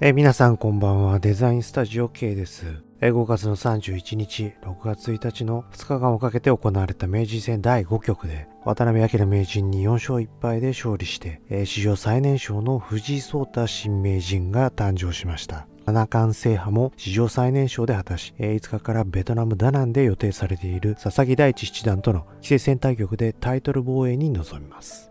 皆さんこんばんは。デザインスタジオ K です。5月の31日、6月1日の2日間をかけて行われた名人戦第5局で、渡辺明名人に4勝1敗で勝利して、史上最年少の藤井聡太新名人が誕生しました。七冠制覇も史上最年少で果たし、5日からベトナムダナンで予定されている佐々木大地七段との棋聖戦対局でタイトル防衛に臨みます。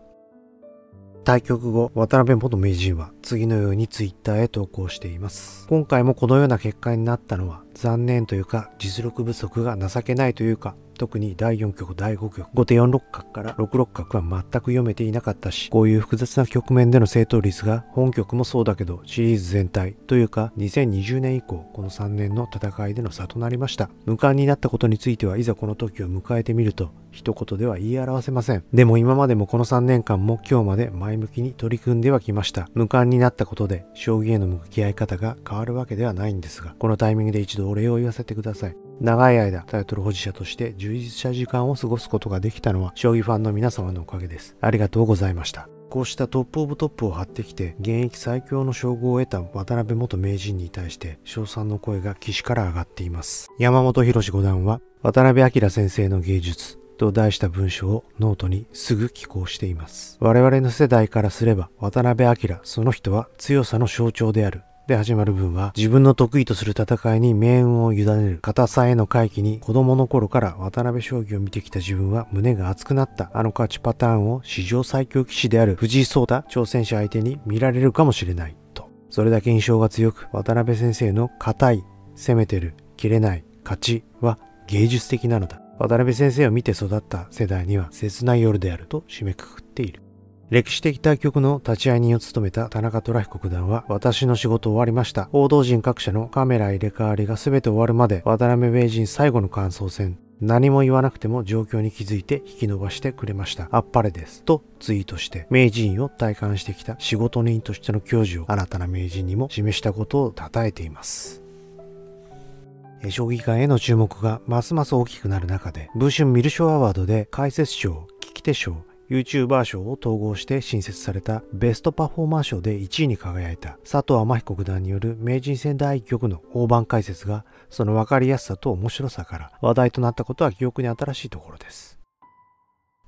対局後、渡辺元名人は次のようにツイッターへ投稿しています。今回もこのような結果になったのは残念というか、実力不足が情けないというか、特に第4局、第5局、後手4六角から6六角は全く読めていなかったし、こういう複雑な局面での正答率が本局もそうだけどシリーズ全体というか2020年以降この3年の戦いでの差となりました。無冠になったことについてはいざこの時を迎えてみると一言では言い表せません。でも今までもこの3年間も今日まで前向きに取り組んではきました。無冠になったことで将棋への向き合い方が変わるわけではないんですが、このタイミングで一度お礼を言わせてください。長い間タイトル保持者として充実した時間を過ごすことができたのは将棋ファンの皆様のおかげです。ありがとうございました。こうしたトップオブトップを張ってきて現役最強の称号を得た渡辺元名人に対して称賛の声が棋士から上がっています。山本博五段は渡辺明先生の芸術と題した文章をノートにすぐ寄稿しています。我々の世代からすれば渡辺明その人は強さの象徴であるで始まる文は自分の得意とする戦いに命運を委ねる硬さへの回帰に子供の頃から渡辺将棋を見てきた自分は胸が熱くなった。あの勝ちパターンを史上最強棋士である藤井聡太挑戦者相手に見られるかもしれないと。それだけ印象が強く渡辺先生の硬い、攻めてる、切れない、勝ちは芸術的なのだ。渡辺先生を見て育った世代には切ない夜であると締めくくっている。歴史的対局の立ち会い人を務めた田中虎彦九段は、私の仕事終わりました。報道陣各社のカメラ入れ替わりが全て終わるまで渡辺名人最後の感想戦。何も言わなくても状況に気づいて引き伸ばしてくれました。あっぱれです。とツイートして名人を体感してきた仕事人としての矜持を新たな名人にも示したことを称えています。将棋界への注目がますます大きくなる中で、文春ミル賞アワードで解説賞、聞き手賞、YouTuber 賞を統合して新設されたベストパフォーマー賞で1位に輝いた佐藤天彦九段による名人戦第1局の大盤解説がその分かりやすさと面白さから話題となったことは記憶に新しいところです。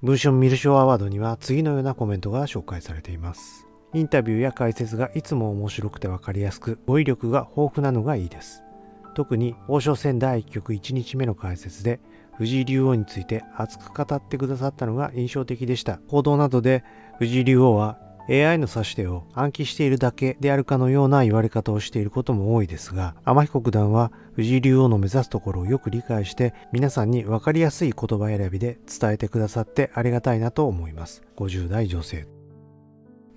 文春ミル賞アワードには次のようなコメントが紹介されています。インタビューや解説がいつも面白くて分かりやすく語彙力が豊富なのがいいです。特に王将戦第1局1日目の解説で藤井竜王について熱く語ってくださったのが印象的でした。報道などで藤井竜王は AI の指し手を暗記しているだけであるかのような言われ方をしていることも多いですが、天彦九段は藤井竜王の目指すところをよく理解して皆さんに分かりやすい言葉選びで伝えてくださってありがたいなと思います。50代女性。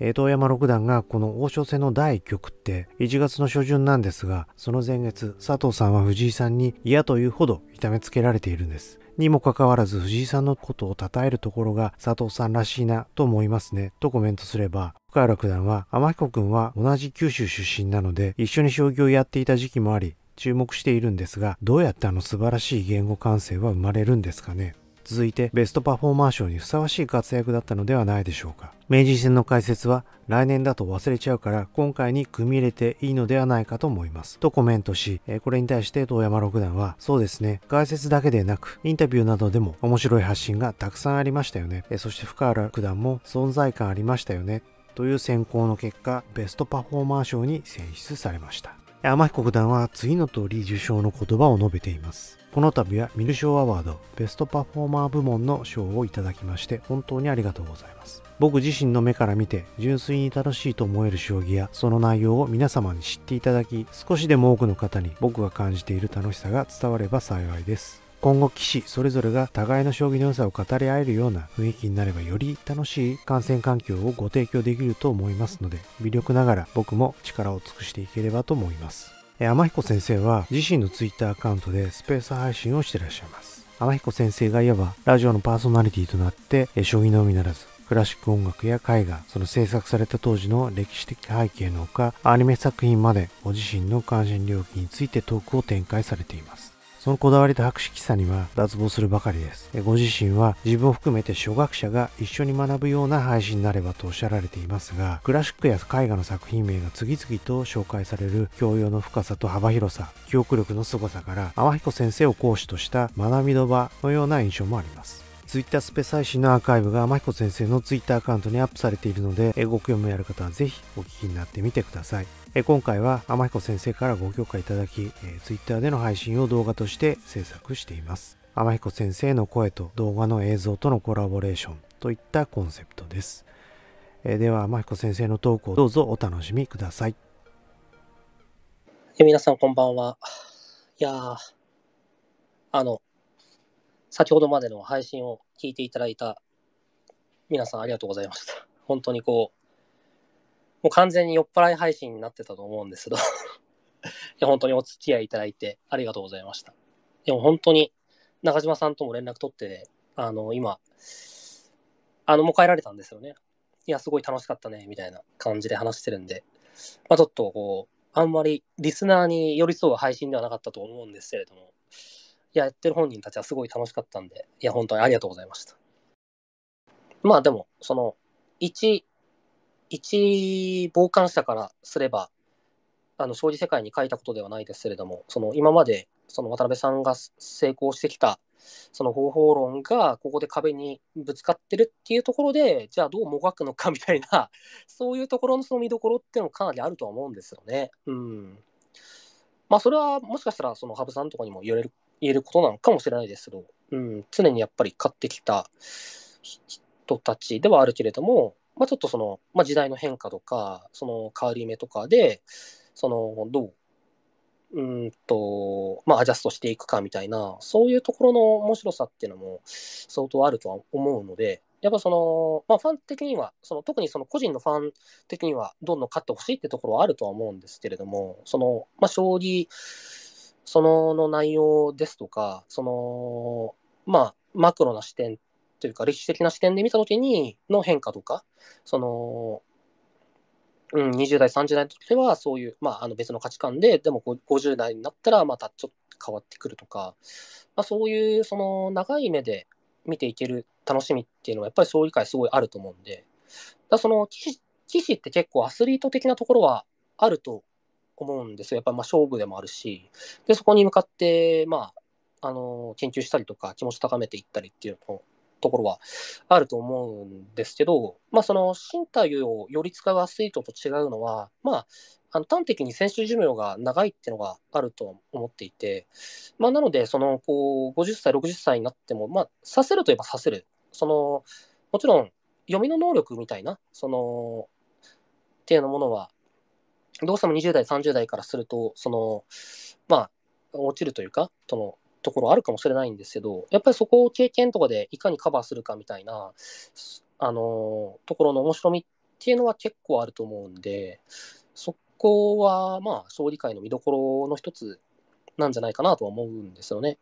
遠山六段がこの王将戦の第1局って1月の初旬なんですが、その前月佐藤さんは藤井さんに嫌というほど痛めつけられているんです。にもかかわらず藤井さんのことを称えるところが佐藤さんらしいなと思いますねとコメントすれば、深浦九段は天彦君は同じ九州出身なので一緒に将棋をやっていた時期もあり注目しているんですが、どうやって素晴らしい言語感性は生まれるんですかね。続いてベストパフォーマー賞にふさわしい活躍だったのではないでしょうか。名人戦の解説は来年だと忘れちゃうから今回に組み入れていいのではないかと思いますとコメントし、これに対して遠山六段はそうですね、解説だけでなくインタビューなどでも面白い発信がたくさんありましたよね。そして深浦九段も存在感ありましたよねという選考の結果ベストパフォーマー賞に選出されました。天彦九段は次の通り受賞の言葉を述べています。この度はミル賞アワードベストパフォーマー部門の賞をいただきまして本当にありがとうございます。僕自身の目から見て純粋に楽しいと思える将棋やその内容を皆様に知っていただき、少しでも多くの方に僕が感じている楽しさが伝われば幸いです。今後棋士それぞれが互いの将棋の良さを語り合えるような雰囲気になればより楽しい観戦環境をご提供できると思いますので、微力ながら僕も力を尽くしていければと思います。天彦先生は自身のツイッターアカウントでスペース配信をしていらっしゃいます。天彦先生がいわばラジオのパーソナリティとなって将棋のみならずクラシック音楽や絵画、その制作された当時の歴史的背景のほかアニメ作品までご自身の関心領域についてトークを展開されています。そのこだわりと博識さには脱帽するばかりです。ご自身は自分を含めて初学者が一緒に学ぶような配信になればとおっしゃられていますが、クラシックや絵画の作品名が次々と紹介される教養の深さと幅広さ、記憶力の凄さから天彦先生を講師とした学びの場のような印象もあります。ツイッタースペ最新のアーカイブが天彦先生のツイッターアカウントにアップされているので、ご興味ある方はぜひお聞きになってみてください。今回は天彦先生からご許可いただき、ツイッターでの配信を動画として制作しています。天彦先生の声と動画の映像とのコラボレーションといったコンセプトです。では天彦先生のトークをどうぞお楽しみください。皆さんこんばんは。いやー、先ほどまでの配信を聞いていただいた皆さんありがとうございました。本当にもう完全に酔っ払い配信になってたと思うんですけどいや本当にお付き合いいただいてありがとうございました。でも本当に中島さんとも連絡取って、ね、今、もう帰られたんですよね。いや、すごい楽しかったね、みたいな感じで話してるんで、ちょっとあんまりリスナーに寄り添う配信ではなかったと思うんですけれども、やってる本人たちはすごい楽しかったんで、いや、本当にありがとうございました。でも、一傍観者からすれば、将棋世界に書いたことではないですけれども、今まで、渡辺さんが成功してきた、その方法論が、ここで壁にぶつかってるっていうところで、じゃあどうもがくのかみたいな、そういうところのその見どころっていうのもかなりあるとは思うんですよね。それはもしかしたら、羽生さんとかにも言えることなのかもしれないですけど、常にやっぱり勝ってきた人たちではあるけれども、ちょっと時代の変化とか、変わり目とかで、どう、アジャストしていくかみたいな、そういうところの面白さっていうのも相当あるとは思うので、やっぱファン的には、特に個人のファン的には、どんどん勝ってほしいってところはあるとは思うんですけれども、将棋、の内容ですとか、マクロな視点というか、歴史的な視点で見たときにの変化とか、20代、30代の時はそういう、別の価値観で、でも50代になったらまたちょっと変わってくるとか、そういう長い目で見ていける楽しみっていうのはやっぱり将棋界すごいあると思うんで、棋士って結構アスリート的なところはあると思うんですよ。やっぱり勝負でもあるし、で、そこに向かって、研究したりとか気持ち高めていったりっていうところはあると思うんですけど、身体をより使うアスリートと違うのは、端的に選手寿命が長いっていうのがあると思っていて、なので、50歳、60歳になっても、指せるといえば指せる。もちろん、読みの能力みたいな、っていうのものは、どうしても20代、30代からすると、落ちるというか、ところあるかもしれないんですけど、やっぱりそこを経験とかでいかにカバーするかみたいな、ところの面白みっていうのは結構あると思うんで、そこは、将棋界の見どころの一つなんじゃないかなとは思うんですよね。